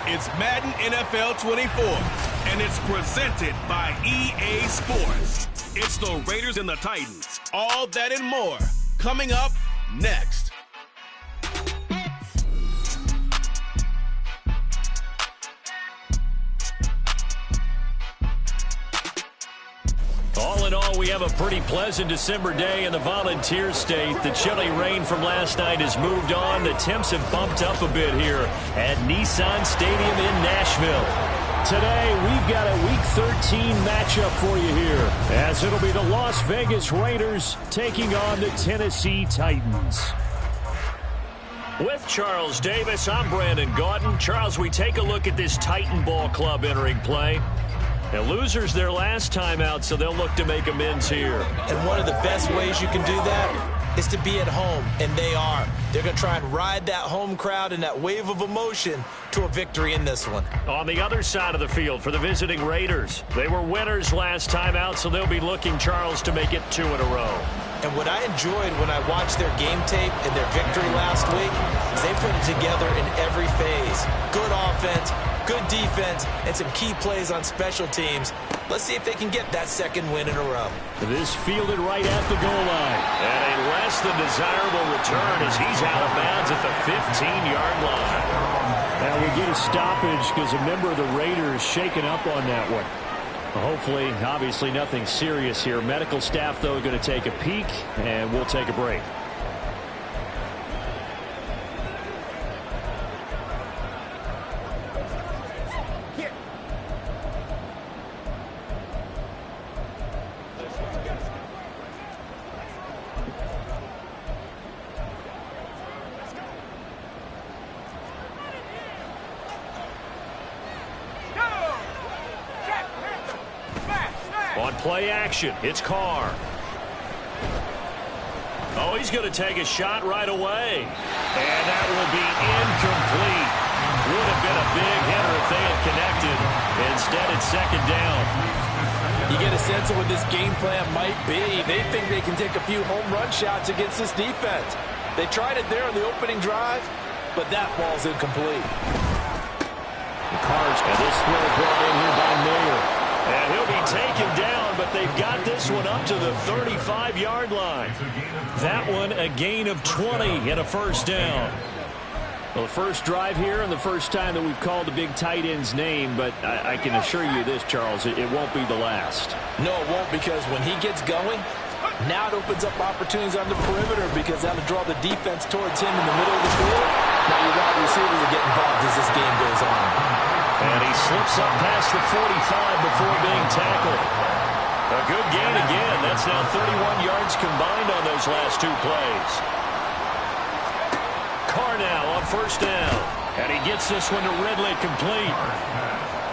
It's Madden NFL 24, and it's presented by EA Sports. It's the Raiders and the Titans. All that and more coming up next. All in all, we have a pretty pleasant December day in the Volunteer State. The chilly rain from last night has moved on. The temps have bumped up a bit here at Nissan Stadium in Nashville. Today, we've got a Week 13 matchup for you here, as it'll be the Las Vegas Raiders taking on the Tennessee Titans. With Charles Davis, I'm Brandon Gaudin. Charles, we take a look at this Titan ball club entering play. Now, losers their last time out, so they'll look to make amends here. And one of the best ways you can do that is to be at home, and they are. They're going to try and ride that home crowd and that wave of emotion to a victory in this one. On the other side of the field for the visiting Raiders, they were winners last time out, so they'll be looking, Charles, to make it 2 in a row. And what I enjoyed when I watched their game tape and their victory last week is they put it together in every phase. Good offense, good defense, and some key plays on special teams. Let's see if they can get that second win in a row. This fielded right at the goal line. And a less than desirable return as he's out of bounds at the 15-yard line. Now we get a stoppage because a member of the Raiders shaken up on that one. Hopefully, obviously nothing serious here. Medical staff, though, going to take a peek, and we'll take a break. On play action, it's Carr. Oh, he's going to take a shot right away. And that will be incomplete. Would have been a big hitter if they had connected. Instead, it's second down. You get a sense of what this game plan might be. They think they can take a few home run shots against this defense. They tried it there on the opening drive, but that ball's incomplete. Carr's got this throw brought in here by Mayer. And he'll be taken down, but they've got this one up to the 35-yard line. That one a gain of 20 and a first down. Well, the first drive here and the first time that we've called the big tight end's name, but I can assure you this, Charles, it won't be the last. No, it won't, because when he gets going, now it opens up opportunities on the perimeter because that'll draw the defense towards him in the middle of the field. Now your wide receivers are getting involved as this game goes on. And he slips up past the 45 before being tackled. A good gain again. That's now 31 yards combined on those last two plays. Carr now on first down. And he gets this one to Ridley complete.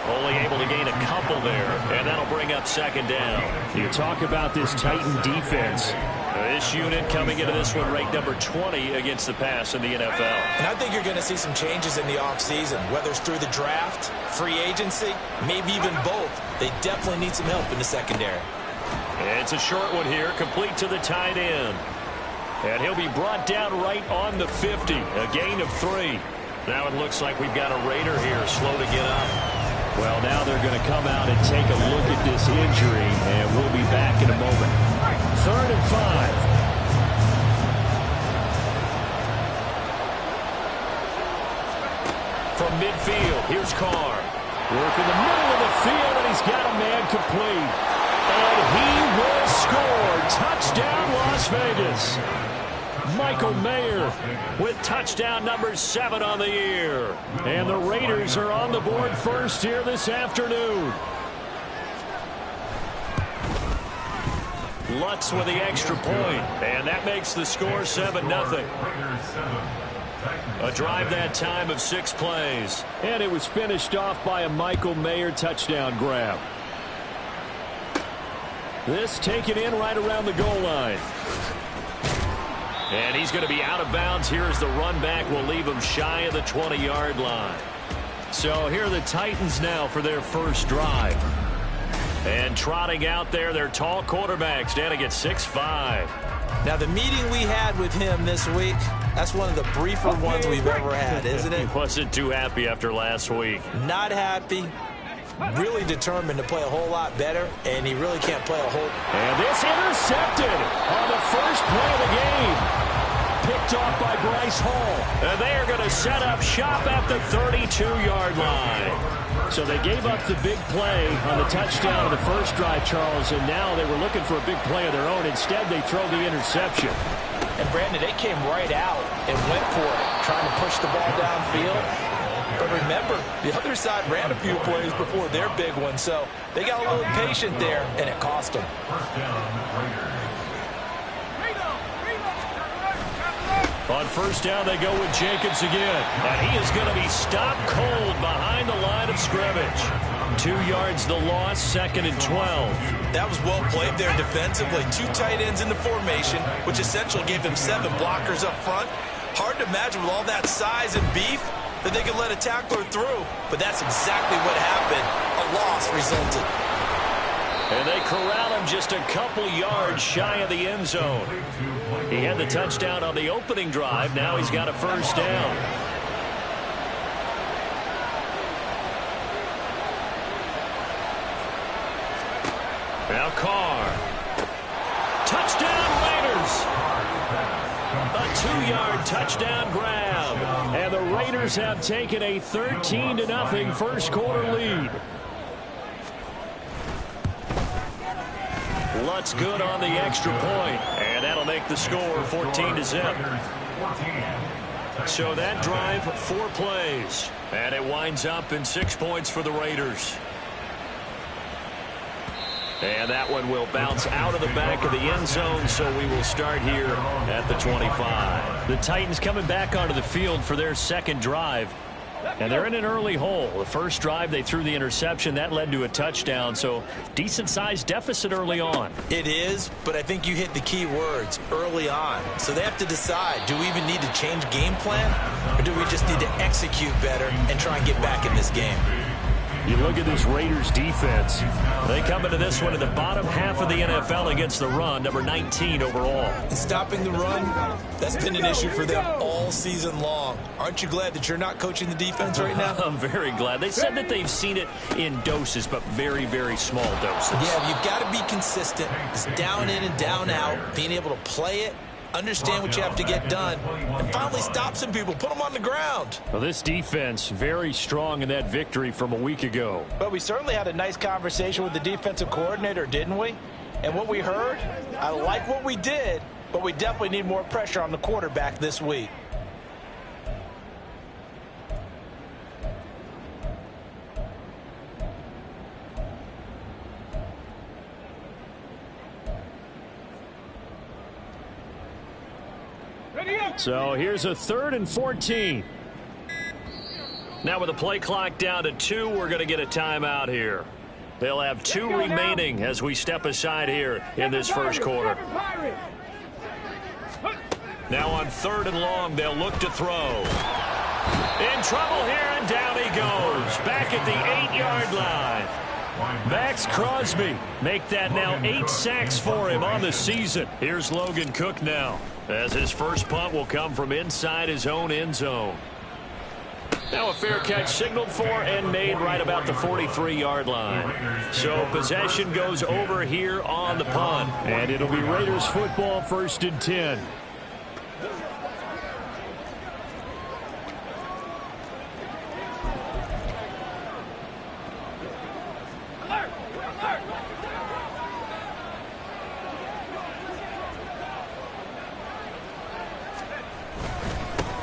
Only able to gain a couple there. And that'll bring up second down. You talk about this Titan defense. This unit coming into this one ranked number 20 against the pass in the NFL. And I think you're going to see some changes in the offseason, whether it's through the draft, free agency, maybe even both. They definitely need some help in the secondary. It's a short one here, complete to the tight end. And he'll be brought down right on the 50, a gain of 3. Now it looks like we've got a Raider here, slow to get up. Well, now they're going to come out and take a look at this injury, and we'll be back in a moment. 3rd and 5. From midfield, here's Carr. Work in the middle of the field, and he's got a man complete. And he will score. Touchdown, Las Vegas. Michael Mayer with touchdown number 7 on the year. And the Raiders are on the board first here this afternoon. Lutz with the extra point, and that makes the score 7-0. A drive that time of 6 plays. And it was finished off by a Michael Mayer touchdown grab. This taken in right around the goal line. And he's going to be out of bounds here as the run back will leave him shy of the 20-yard line. So here are the Titans now for their first drive. And trotting out there, their tall quarterback standing at 6'5". Now, the meeting we had with him this week, that's one of the briefer ones we've ever had, isn't it? He wasn't too happy after last week. Not happy. Really determined to play a whole lot better, and he really can't play a whole... And this intercepted on the first play of the game. Picked off by Bryce Hall. And they are going to set up shop at the 32-yard line. So they gave up the big play on the touchdown of the first drive, Charles, and now they were looking for a big play of their own. Instead, they throw the interception. And, Brandon, they came right out and went for it, trying to push the ball downfield. But remember, the other side ran a few plays before their big one, so they got a little impatient there, and it cost them. On first down, they go with Jacobs again. And he is going to be stopped cold behind the line of scrimmage. 2 yards the loss, 2nd and 12. That was well played there defensively. 2 tight ends in the formation, which essentially gave them 7 blockers up front. Hard to imagine with all that size and beef that they could let a tackler through. But that's exactly what happened. A loss resulted. And they corral him just a couple yards shy of the end zone. He had the touchdown on the opening drive. Now he's got a first down. Now Carr. Touchdown Raiders. A 2-yard touchdown grab. And the Raiders have taken a 13-0 first quarter lead. Lutz good on the extra point, and that'll make the score 14-0. So that drive, 4 plays, and it winds up in 6 points for the Raiders. And that one will bounce out of the back of the end zone, so we will start here at the 25. The Titans coming back onto the field for their second drive. And they're in an early hole. The first drive, they threw the interception. That led to a touchdown, so decent-sized deficit early on. It is, but I think you hit the key words, early on. So they have to decide, do we even need to change game plan, or do we just need to execute better and try and get back in this game? You look at this Raiders defense. They come into this one in the bottom half of the NFL against the run, number 19 overall. And stopping the run, that's been an issue for them all season long. Aren't you glad that you're not coaching the defense right now? I'm very glad. They said that they've seen it in doses, but very, very small doses. Yeah, you've got to be consistent. It's down in and down out, being able to play it, understand what you have to get done, and finally stop some people, put them on the ground. Well, this defense very strong in that victory from a week ago. But we certainly had a nice conversation with the defensive coordinator, didn't we? And what we heard, I like what we did, but we definitely need more pressure on the quarterback this week. So here's a 3rd and 14. Now with the play clock down to 2, we're going to get a timeout here. They'll have 2 remaining as we step aside here in this first quarter. Now on 3rd and long, they'll look to throw. In trouble here, and down he goes. Back at the 8-yard line. Max Crosby make that now 8 sacks for him on the season. Here's Logan Cook now, as his first punt will come from inside his own end zone. Now a fair catch signaled for and made right about the 43-yard line. So possession goes over here on the punt. And it'll be Raiders football, 1st and 10.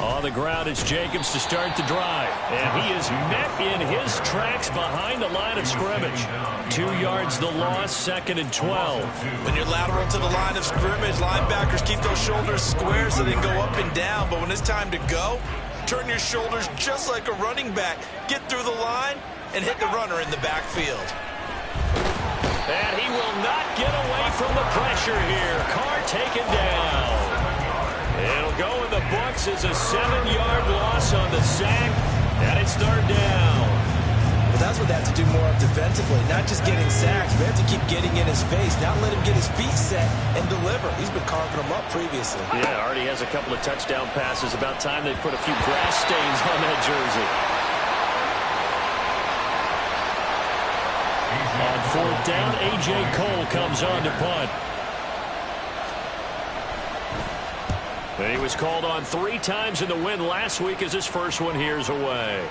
On the ground, it's Jacobs to start the drive. And he is met in his tracks behind the line of scrimmage. 2 yards the loss, 2nd and 12. When you're lateral to the line of scrimmage, linebackers keep those shoulders square so they can go up and down. But when it's time to go, turn your shoulders just like a running back. Get through the line and hit the runner in the backfield. And he will not get away from the pressure here. Carr taken down. It'll go in the books as a 7-yard loss on the sack, and it's 3rd down. that's what they have to do more of defensively. Not just getting sacks, but they have to keep getting in his face. Not let him get his feet set and deliver. He's been carving them up previously. Yeah, already has a couple of touchdown passes. About time they put a few grass stains on that jersey. On fourth down, A.J. Cole comes on to punt. And he was called on 3 times in the win last week as his first one here's away.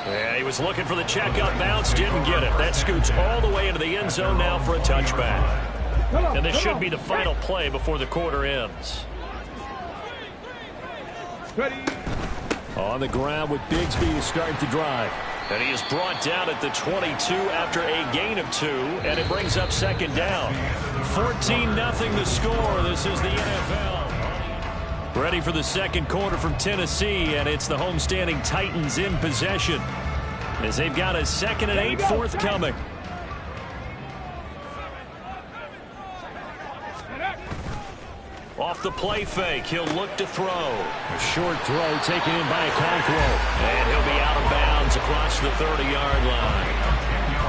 Yeah, he was looking for the check-up bounce, didn't get it. That scoots all the way into the end zone now for a touchback. And this should be the final play before the quarter ends. On the ground with Bigsby to start the drive. And he is brought down at the 22 after a gain of 2, and it brings up second down. 14-0 the score. This is the NFL. Ready for the second quarter from Tennessee, and it's the homestanding Titans in possession as they've got a 2nd and 8 forthcoming. Off the play fake, he'll look to throw. A short throw taken in by Okonkwo. And he'll be out of bounds across the 30-yard line.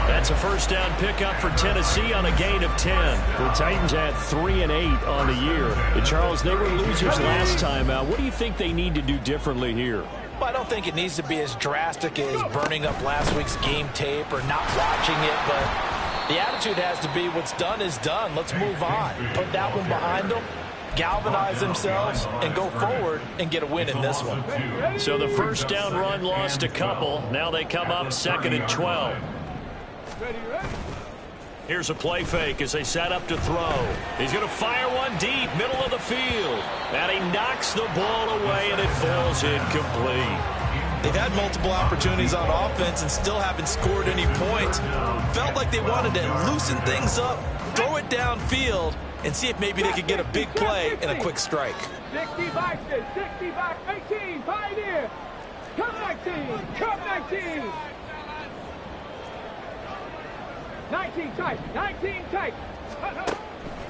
That's a first down pickup for Tennessee on a gain of 10. The Titans had 3 and 8 on the year. And Charles, they were losers last time out. What do you think they need to do differently here? Well, I don't think it needs to be as drastic as burning up last week's game tape or not watching it, but the attitude has to be what's done is done. Let's move on. Put that one behind them, galvanize themselves, and go forward and get a win in this one. So the first down run lost a couple. Now they come up 2nd and 12. Here's a play fake as they set up to throw. He's going to fire one deep, middle of the field. And he knocks the ball away, and it falls incomplete. They've had multiple opportunities on offense and still haven't scored any points. Felt like they wanted to loosen things up, throw it downfield, and see if maybe they could get a big play and a quick strike. 65, 18, Pioneer. Come 19, come 19. 19 tight, 19 tight.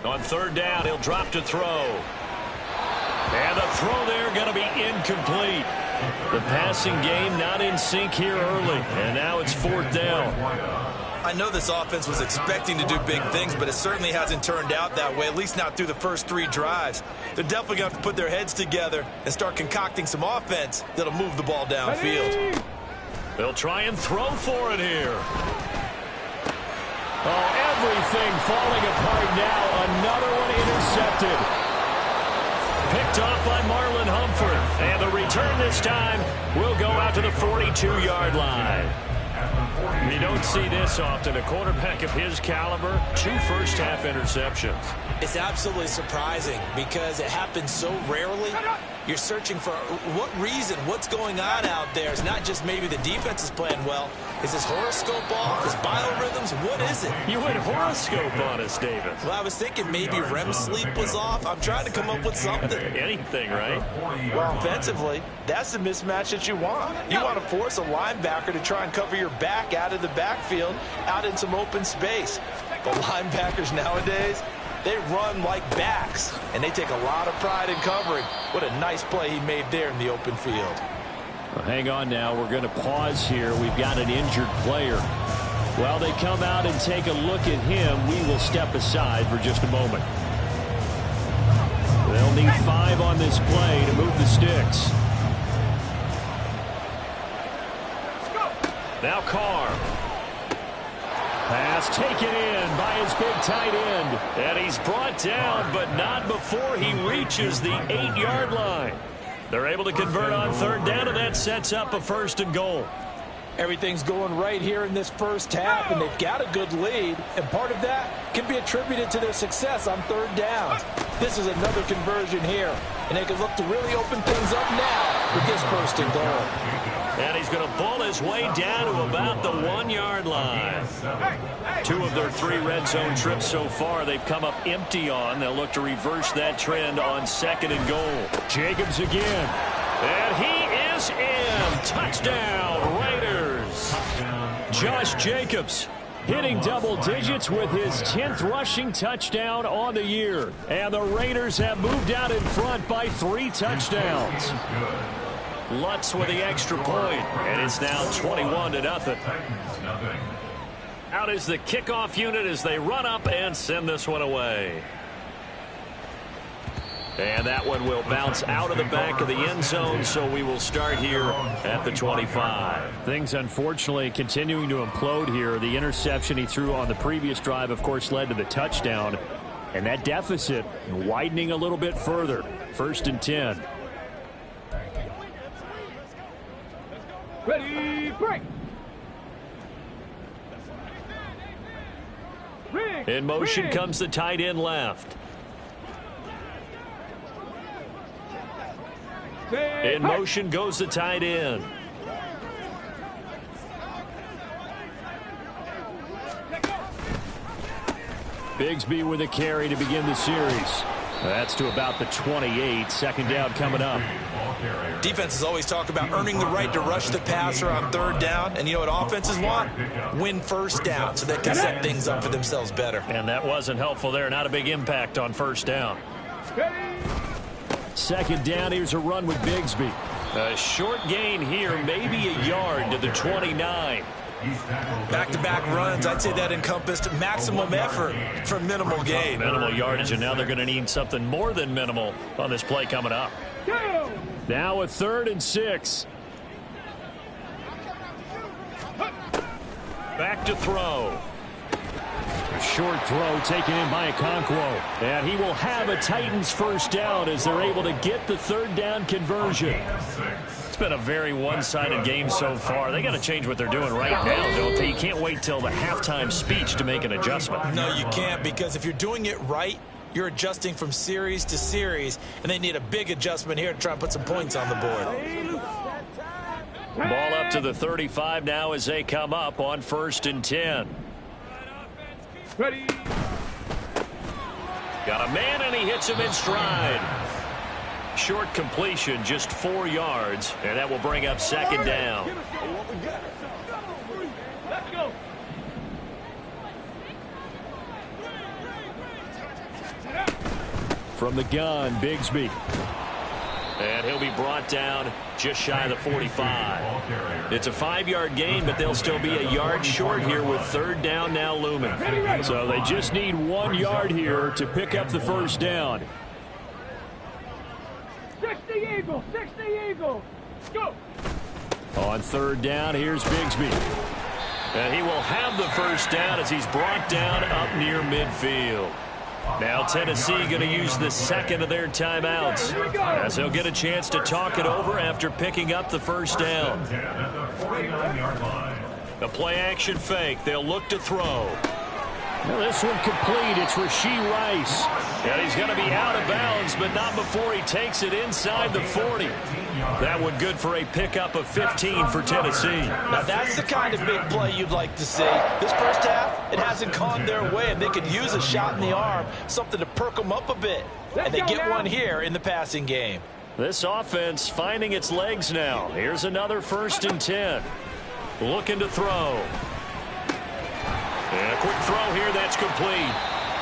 On third down, he'll drop to throw. And the throw there going to be incomplete. The passing game not in sync here early. And now it's 4th down. I know this offense was expecting to do big things, but it certainly hasn't turned out that way, at least not through the first 3 drives. They're definitely going to have to put their heads together and start concocting some offense that'll move the ball downfield. They'll try and throw for it here. Oh, everything falling apart now. Another one intercepted. Picked off by Marlon Humphrey. And the return this time will go out to the 42-yard line. You don't see this often. A quarterback of his caliber, 2 first-half interceptions. It's absolutely surprising because it happens so rarely. You're searching for what reason, what's going on out there. It's not just maybe the defense is playing well. Is his horoscope off? His biorhythms? What is it? You went horoscope on us, David. Well, I was thinking maybe REM sleep was off. I'm trying to come up with something. Anything, right? Well, offensively, that's the mismatch that you want. You want to force a linebacker to try and cover your back out of the backfield, out in some open space. But linebackers nowadays, they run like backs, and they take a lot of pride in covering. What a nice play he made there in the open field. Well, hang on now. We're going to pause here. We've got an injured player. While they come out and take a look at him, we will step aside for just a moment. They'll need 5 on this play to move the sticks. Now Carr. Pass taken in by his big tight end. And he's brought down, but not before he reaches the 8-yard line. They're able to convert on third down, and that sets up a 1st and goal. Everything's going right here in this first half, and they've got a good lead, and part of that can be attributed to their success on third down. This is another conversion here, and they can look to really open things up now with this 1st and goal. And he's going to pull his way down to about the 1-yard line. 2 of their 3 red zone trips so far they've come up empty on. They'll look to reverse that trend on 2nd and goal. Jacobs again. And he is in. Touchdown, Raiders. Josh Jacobs hitting double digits with his 10th rushing touchdown on the year. And the Raiders have moved out in front by 3 touchdowns. Lutz with the extra point, and it's now 21-0. Out is the kickoff unit as they run up and send this one away. And that one will bounce out of the back of the end zone, so we will start here at the 25. Things, unfortunately, continuing to implode here. The interception he threw on the previous drive, of course, led to the touchdown. And that deficit widening a little bit further. 1st and 10. Ready, break. In motion comes the tight end left. In motion goes the tight end. Bigsby with a carry to begin the series. That's to about the 28. 2nd down coming up. Defenses always talk about earning the right to rush the passer on 3rd down. And you know what offenses want? Win 1st down so they can set things up for themselves better. And that wasn't helpful there. Not a big impact on 1st down. 2nd down. Here's a run with Bigsby. A short gain here, maybe a yard to the 29. Back-to-back runs, I'd say that encompassed maximum effort for minimal gain. Minimal yardage, and now they're going to need something more than minimal on this play coming up. Now a 3rd and 6. Back to throw. A short throw taken in by Okonkwo. And he will have a Titans 1st down as they're able to get the 3rd down conversion. It's been a very one-sided game so far. They got to change what they're doing right now, don't they? You can't wait till the halftime speech to make an adjustment. No, you can't, because if you're doing it right, you're adjusting from series to series, and they need a big adjustment here to try and put some points on the board. Ball up to the 35 now as they come up on 1st and 10. Ready. Got a man, and he hits him in stride. Short completion, just 4 yards, and that will bring up 2nd down. Let's go. From the gun, Bigsby. And he'll be brought down just shy of the 45. It's a 5-yard gain, but they'll still be a yard short here with 3rd down now looming. So they just need 1 yard here to pick up the 1st down. 60 Eagles, 60 Eagles. Go. On 3rd down, here's Bigsby. And he will have the 1st down as he's brought down up near midfield. Now Tennessee going to use the 2nd of their timeouts as they'll get a chance to talk it over after picking up the 1st down. The play action fake. They'll look to throw. Well, this one complete. It's Rashee Rice. And he's going to be out of bounds, but not before he takes it inside the 40. That one good for a pickup of 15 for Tennessee. Now that's the kind of big play you'd like to see. This 1st half, it hasn't gone their way, and they could use a shot in the arm, something to perk them up a bit. And they get one here in the passing game. This offense finding its legs now. Here's another 1st and 10. Looking to throw. And a quick throw here, that's complete.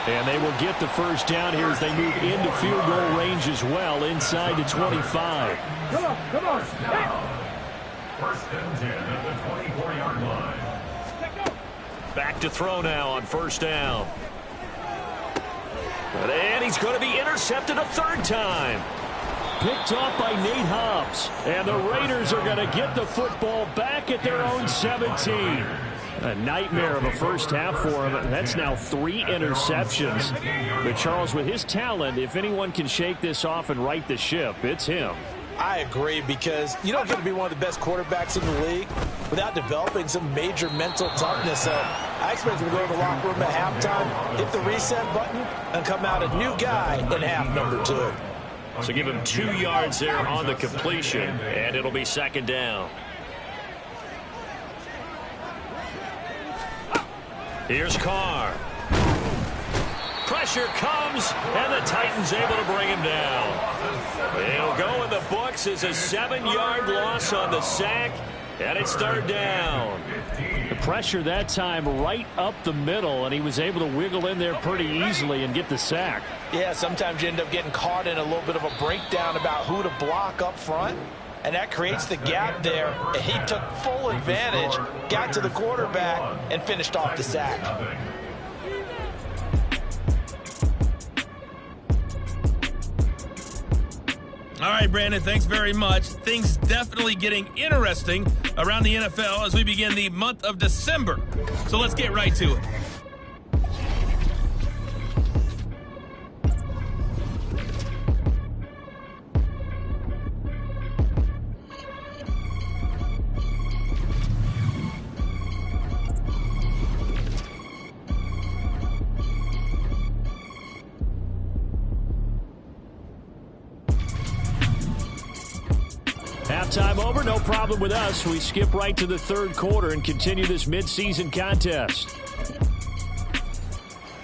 And they will get the 1st down here as they move into field goal range as well, inside the 25. Come on, come on. Hey. 1st and 10 at the 24-yard line. Back to throw now on 1st down. And he's going to be intercepted a 3rd time. Picked off by Nate Hobbs. And the Raiders are going to get the football back at their own 17. A nightmare of a 1st half for him. That's now 3 interceptions. But Charles, with his talent, if anyone can shake this off and right the ship, it's him. I agree, because you don't get to be one of the best quarterbacks in the league without developing some major mental toughness. So I expect him to go to the locker room at halftime, hit the reset button, and come out a new guy in half number 2. So give him 2 yards there on the completion, and it'll be 2nd down. Here's Carr. Pressure comes, and the Titans able to bring him down. It'll go in the books as a 7-yard loss on the sack, and it's 3rd down. The pressure that time right up the middle, and he was able to wiggle in there pretty easily and get the sack. Yeah, sometimes you end up getting caught in a little bit of a breakdown about who to block up front. and that creates the gap there. And he took full advantage, got to the quarterback, and finished off the sack. All right, Brandon, thanks very much. Things definitely getting interesting around the NFL as we begin the month of December. So let's get right to it. Halftime over, no problem with us. We skip right to the third quarter and continue this midseason contest.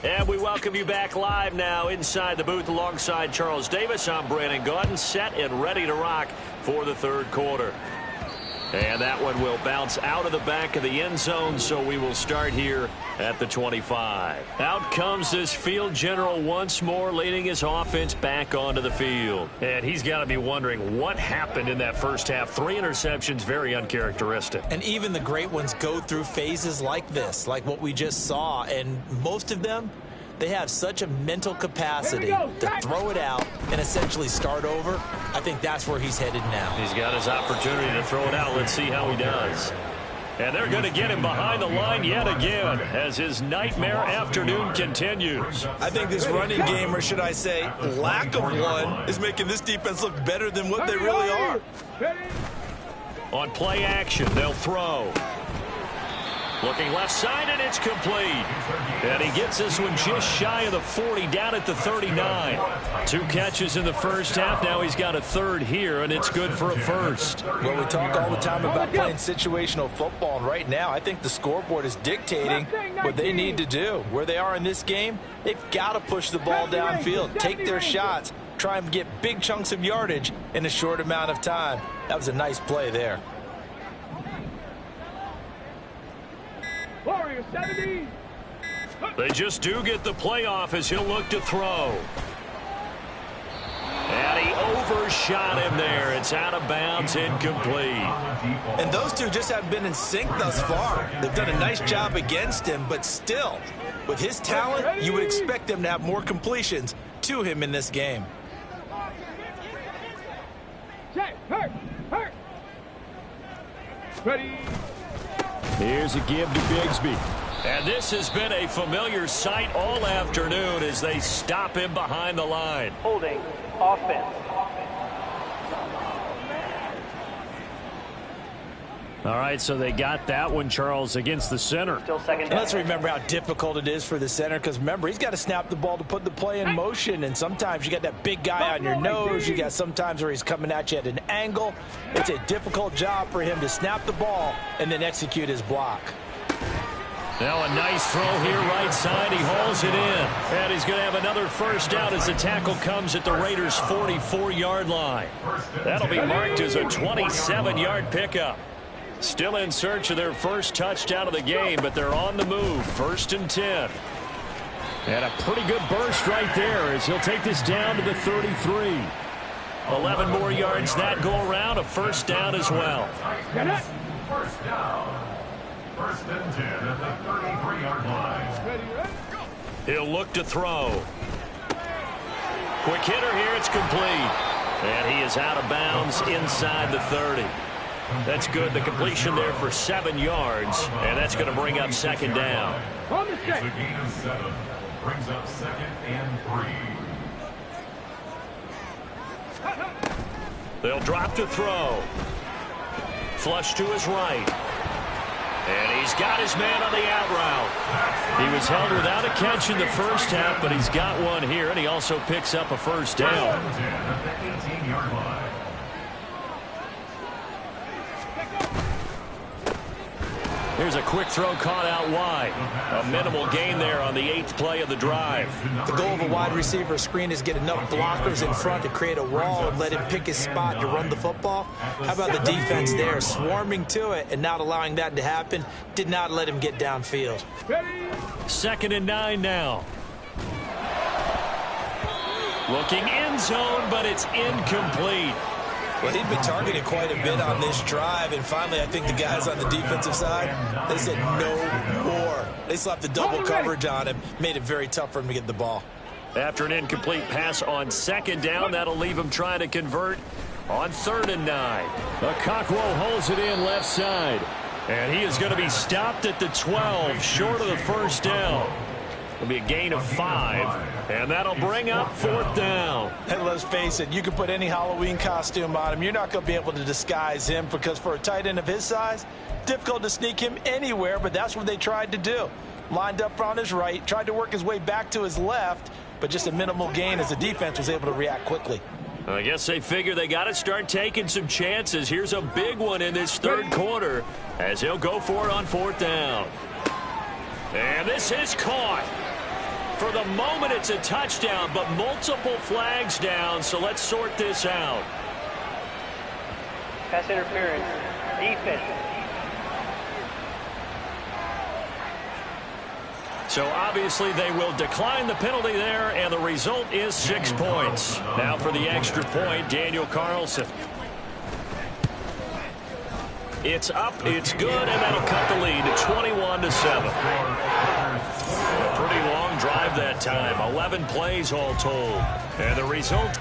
And we welcome you back live now inside the booth alongside Charles Davis. I'm Brandon Gaudin, set and ready to rock for the third quarter. And that one will bounce out of the back of the end zone, so we will start here at the 25. Out comes this field general once more, leading his offense back onto the field. And he's got to be wondering what happened in that first half. 3 interceptions, very uncharacteristic. And even the great ones go through phases like this, like what we just saw. And most of them, they have such a mental capacity to throw it out and essentially start over. I think that's where he's headed now. He's got his opportunity to throw it out. Let's see how he does. And they're going to get him behind the line yet again as his nightmare afternoon continues. I think this running game, or should I say lack of one, is making this defense look better than what they really are. On play action, they'll throw. Looking left side, and it's complete. And he gets this one just shy of the 40, down at the 39. 2 catches in the first half. Now he's got a third here, and it's good for a first. Well, we talk all the time about playing situational football, and right now I think the scoreboard is dictating what they need to do. Where they are in this game, they've got to push the ball downfield, take their shots, try and get big chunks of yardage in a short amount of time. That was a nice play there. Warrior 70. They just do get the playoff as he'll look to throw. And he overshot him there. It's out of bounds, incomplete. And those two just haven't been in sync thus far. They've done a nice job against him, but still, with his talent, you would expect them to have more completions to him in this game. Hurt. Ready. Here's a give to Bigsby. And this has been a familiar sight all afternoon as they stop him behind the line. Holding offense. All right, so they got that one, Charles, against the center. Still second down. Let's remember how difficult it is for the center, because remember, he's got to snap the ball to put the play in motion, and sometimes you got that big guy on your nose. You got sometimes where he's coming at you at an angle. It's a difficult job for him to snap the ball and then execute his block. Now a nice throw here right side. He hauls it in. And he's going to have another first down as the tackle comes at the Raiders' 44-yard line. That'll be marked as a 27-yard pickup. Still in search of their first touchdown of the game, but they're on the move. 1st and 10. And a pretty good burst right there as he'll take this down to the 33. 11 more yards that go around. A first down as well. First down. 1st and 10 at the 33-yard line. He'll look to throw. Quick hitter here. It's complete. And he is out of bounds inside the 30. That's good. The completion there for 7 yards. And that's going to bring up 2nd down. It's a gain of 7. Brings up 2nd and 3. They'll drop to throw. Flush to his right. And he's got his man on the out route. He was held without a catch in the first half, but he's got one here, and he also picks up a first down. Here's a quick throw caught out wide. A minimal gain there on the 8th play of the drive. The goal of a wide receiver screen is get enough blockers in front to create a wall and let him pick his spot to run the football. How about the defense there, swarming to it and not allowing that to happen? Did not let him get downfield. 2nd and 9 now. Looking end zone, but it's incomplete. Well, he'd been targeted quite a bit on this drive, and finally I think the guys on the defensive side, they said no more. They slapped the double coverage on him, made it very tough for him to get the ball. After an incomplete pass on second down, that'll leave him trying to convert on 3rd and 9. Okakwo holds it in left side. And he is going to be stopped at the 12, short of the first down. It'll be a gain of 5, and that'll bring up 4th down. And let's face it, you can put any Halloween costume on him. You're not going to be able to disguise him because for a tight end of his size, difficult to sneak him anywhere, but that's what they tried to do. Lined up on his right, tried to work his way back to his left, but just a minimal gain as the defense was able to react quickly. I guess they figure they got to start taking some chances. Here's a big one in this 3rd quarter as he'll go for it on 4th down. And this is caught. For the moment, it's a touchdown, but multiple flags down, so let's sort this out. Pass interference. Defense. So obviously they will decline the penalty there, and the result is 6 points. Now for the extra point, Daniel Carlson. It's up, it's good, and that'll cut the lead to 21-7. A pretty long drive that time, 11 plays all told. And the result...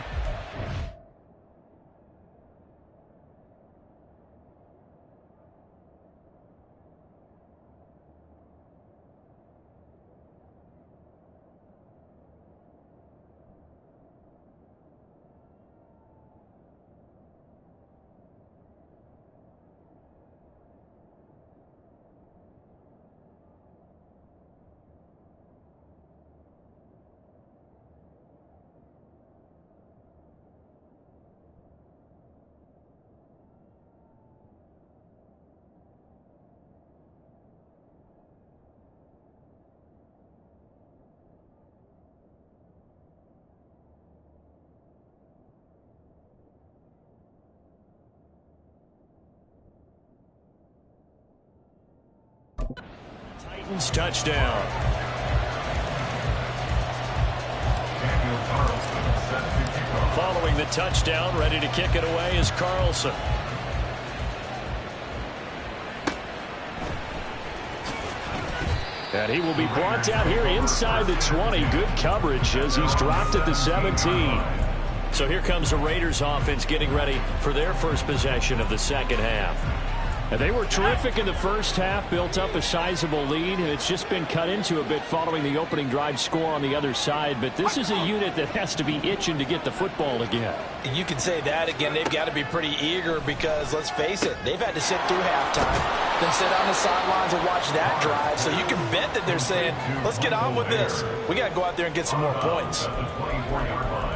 Titans touchdown. Following the touchdown, ready to kick it away is Carlson. And he will be brought down here inside the 20. Good coverage as he's dropped at the 17. So here comes the Raiders offense getting ready for their first possession of the second half. And they were terrific in the first half, built up a sizable lead, and it's just been cut into a bit following the opening drive score on the other side. But this is a unit that has to be itching to get the football again. You can say that again. They've got to be pretty eager because, let's face it, they've had to sit through halftime, then sit on the sidelines and watch that drive. So you can bet that they're saying, let's get on with this. We got to go out there and get some more points.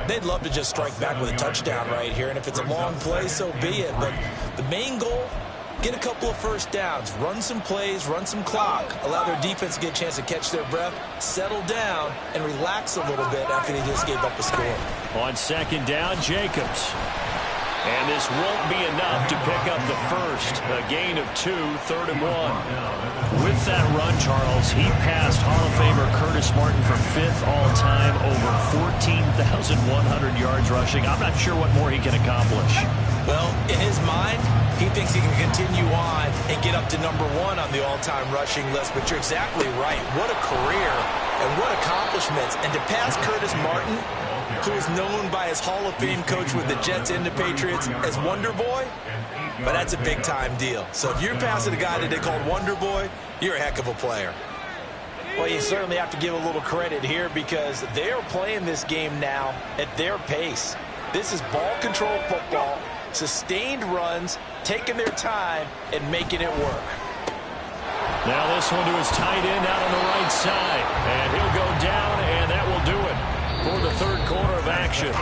They'd love to just strike back with a touchdown right here, and if it's a long play, so be it. But the main goal, get a couple of first downs, run some plays, run some clock, allow their defense to get a chance to catch their breath, settle down, and relax a little bit after they just gave up a score. On second down, Jacobs. And this won't be enough to pick up the first. A gain of 2, 3rd and 1. With that run, Charles, he passed Hall of Famer Curtis Martin for 5th all-time, over 14,100 yards rushing. I'm not sure what more he can accomplish. Well, in his mind, he thinks he can continue on and get up to #1 on the all-time rushing list. But you're exactly right. What a career and what accomplishments. And to pass Curtis Martin, who is known by his Hall of Fame coach with the Jets and the Patriots as Wonder Boy, but that's a big-time deal. So if you're passing a guy that they called Wonder Boy, you're a heck of a player. Well, you certainly have to give a little credit here because they are playing this game now at their pace. This is ball control football, sustained runs, taking their time, and making it work. Now this one to his tight end out on the right side. And he'll go down, and that will do it for the 3rd quarter of action.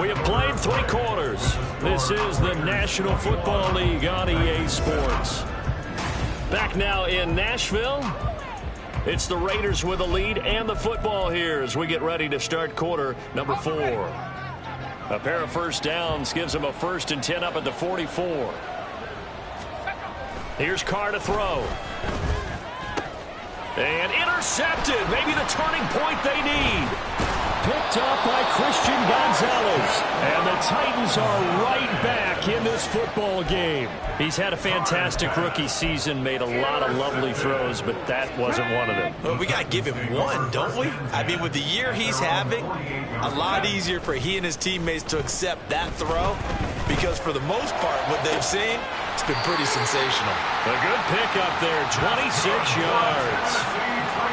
We have played 3 quarters. This is the National Football League on EA Sports. Back now in Nashville. It's the Raiders with the lead and the football here as we get ready to start quarter number 4. A pair of first downs gives them a 1st and 10 up at the 44. Here's Carr to throw. And intercepted. Maybe the turning point they need. picked up by Christian Gonzalez. And the Titans are right back in this football game. He's had a fantastic rookie season, made a lot of lovely throws, but that wasn't one of them. Well, we got to give him one, don't we? I mean, with the year he's having, a lot easier for he and his teammates to accept that throw, because for the most part, what they've seen, it's been pretty sensational. A good pickup there, 26 yards.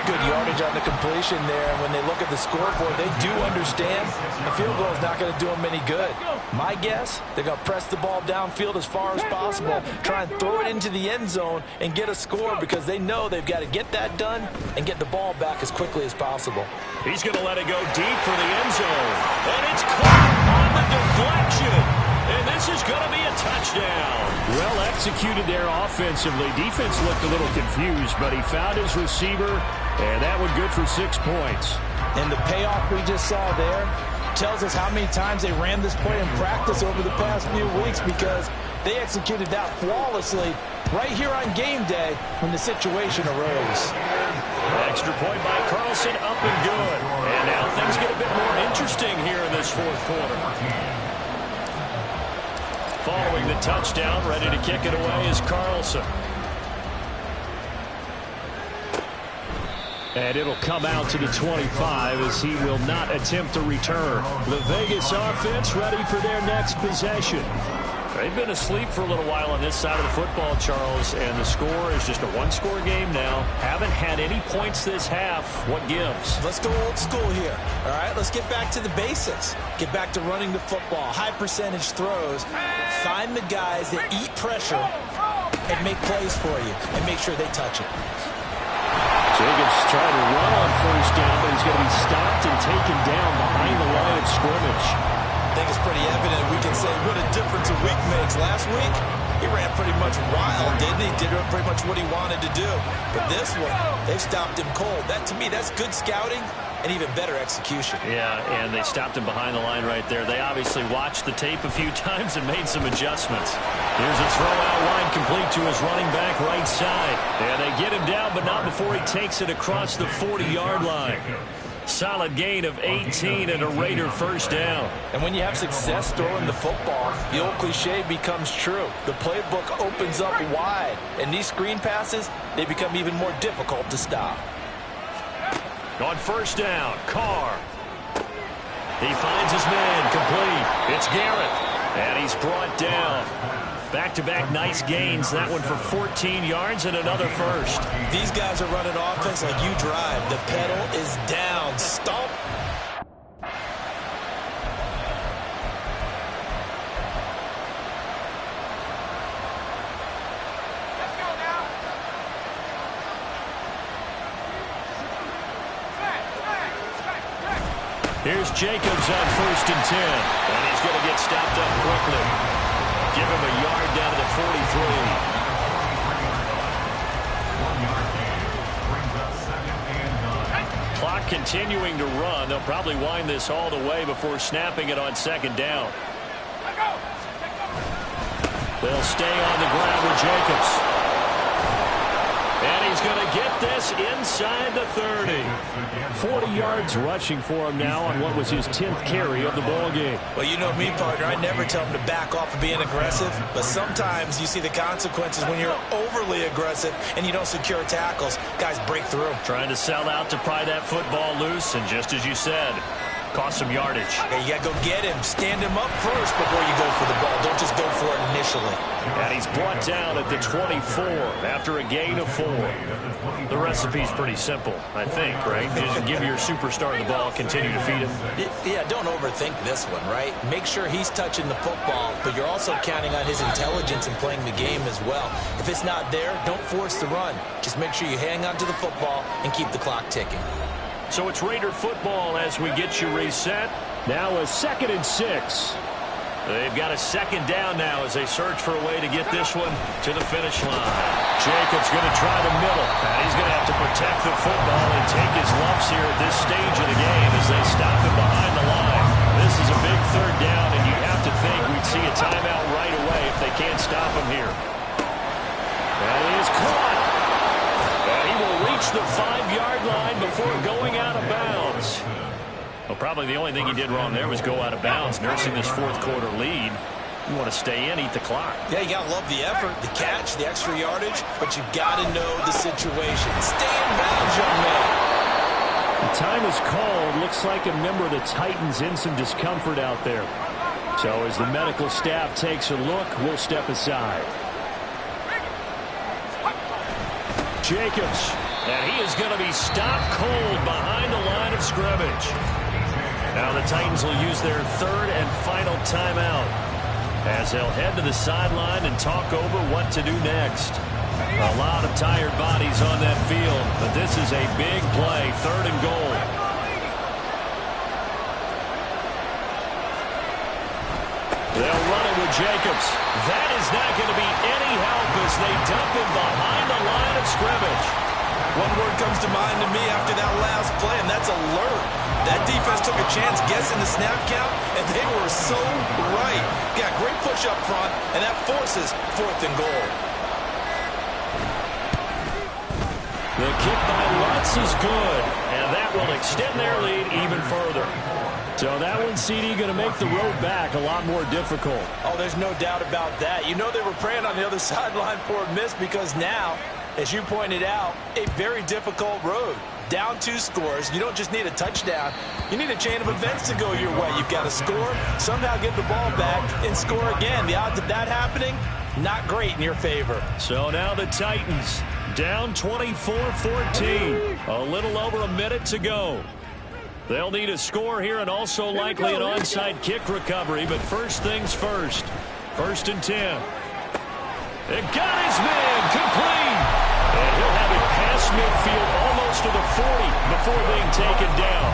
Good yardage on the completion there. And when they look at the scoreboard, they do understand the field goal is not going to do them any good. My guess, they're going to press the ball downfield as far as possible, try and throw it into the end zone and get a score, because they know they've got to get that done and get the ball back as quickly as possible. He's going to let it go deep for the end zone. And it's caught on the deflection. And this is going to be a touchdown. Well executed there offensively. Defense looked a little confused, but he found his receiver, and that one good for 6 points. And the payoff we just saw there tells us how many times they ran this play in practice over the past few weeks, because they executed that flawlessly right here on game day when the situation arose. Extra point by Carlson, up and good. And now things get a bit more interesting here in this fourth quarter. Following the touchdown, ready to kick it away is Carlson. And it'll come out to the 25 as he will not attempt to return. The Vegas offense ready for their next possession. They've been asleep for a little while on this side of the football, Charles, and the score is just a one-score game now. Haven't had any points this half. What gives? Let's go old school here. All right, let's get back to the basics. Get back to running the football, high percentage throws. Find the guys that eat pressure and make plays for you, and make sure they touch it. Jacobs trying to run on first down, but he's going to be stopped and taken down behind the line of scrimmage. I think it's pretty evident we can say what a difference a week makes. Last week, he ran pretty much wild, didn't he? Did pretty much what he wanted to do. But this one, they've stopped him cold. That, to me, that's good scouting and even better execution. Yeah, and they stopped him behind the line right there. They obviously watched the tape a few times and made some adjustments. Here's a throw-out line complete to his running back right side. And they get him down, but not before he takes it across the 40-yard line. Solid gain of 18 and a Raider first down. And when you have success throwing the football, the old cliche becomes true. The playbook opens up wide, and these screen passes, they become even more difficult to stop. On first down, Carr. He finds his man, complete. It's Garrett, and he's brought down. Back-to-back nice gains. That one for 14 yards and another first. These guys are running offense like you drive. The pedal is down. Stomp. Let's go now. Here's Jacobs on first and 10. And he's going to get stopped up quickly. Give him a yard down to the 43. Clock continuing to run. They'll probably wind this all the way before snapping it on second down. They'll stay on the ground with Jacobs. And he's going to get this inside the 30. 40 yards rushing for him now on what was his 10th carry of the ball game. Well, you know me, partner. I never tell him to back off of being aggressive, but sometimes you see the consequences when you're overly aggressive and you don't secure tackles. Guys break through. Trying to sell out to pry that football loose, and just as you said, cost some yardage. Yeah, you got to go get him. Stand him up first before you go for the ball. Don't just go for it initially. And he's brought down at the 24 after a gain of 4. The recipe's pretty simple, I think, right? Just give your superstar the ball, continue to feed him. Yeah, don't overthink this one, right? Make sure he's touching the football, but you're also counting on his intelligence in playing the game as well. If it's not there, don't force the run. Just make sure you hang on to the football and keep the clock ticking. So it's Raider football as we get you reset. Now a 2nd and 6. They've got a second down now as they search for a way to get this one to the finish line. Jacobs going to try the middle. And he's going to have to protect the football and take his lumps here at this stage of the game as they stop him behind the line. This is a big third down, and you have to think we'd see a timeout right away if they can't stop him here. And he is caught. And he will reach the 5-yard line before going out of bounds. Well, probably Probably the only thing he did wrong there was go out of bounds, nursing this fourth quarter lead. You want to stay in, eat the clock. Yeah, you got to love the effort, the catch, the extra yardage, but you got to know the situation. Stay in bounds, young man. The time is called. Looks like a member of the Titans in some discomfort out there. So as the medical staff takes a look, we'll step aside. Jacobs. And he is going to be stopped cold behind the line of scrimmage. Now the Titans will use their third and final timeout as they'll head to the sideline and talk over what to do next. A lot of tired bodies on that field, but this is a big play, 3rd and goal. They'll run it with Jacobs. That is not going to be any help as they dump him behind the line of scrimmage. One word comes to mind to me after that last play, and that's alert. That defense took a chance guessing the snap count, and they were so right. Got great push up front, and that forces 4th and goal. The kick by Lutz is good, and that will extend their lead even further. So that one, CD, going to make the road back a lot more difficult. Oh, there's no doubt about that. You know they were praying on the other sideline for a miss because now, as you pointed out, a very difficult road. Down 2 scores. You don't just need a touchdown. You need a chain of events to go your way. You've got to score, somehow get the ball back, and score again. The odds of that happening, not great in your favor. So now the Titans down 24-14. A little over a minute to go. They'll need a score here and also likely an onside kick recovery. But first things first. 1st and 10. It got his man complete. And he'll have it past midfield almost to the 40 before being taken down.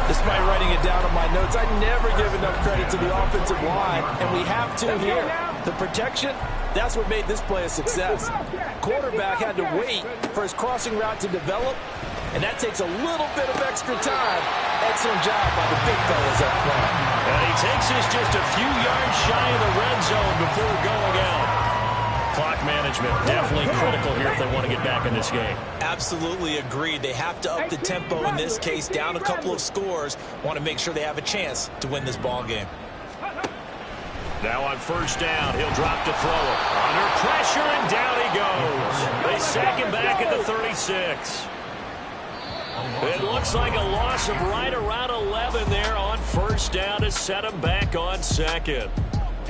Despite writing it down on my notes, I never give enough credit to the offensive line, and we have to here. The protection, that's what made this play a success. Quarterback had to wait for his crossing route to develop, and that takes a little bit of extra time. Excellent job by the big fellas up front. And he takes us just a few yards shy of the red zone before going out. Clock management definitely critical here if they want to get back in this game. Absolutely agreed. They have to up the tempo in this case, down a couple of scores. Want to make sure they have a chance to win this ball game. Now on 1st down, he'll drop to throw it. Under pressure, and down he goes. They sack him back at the 36. It looks like a loss of right around 11 there on 1st down to set him back on 2nd.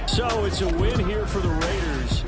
So it's a win here for the Raiders.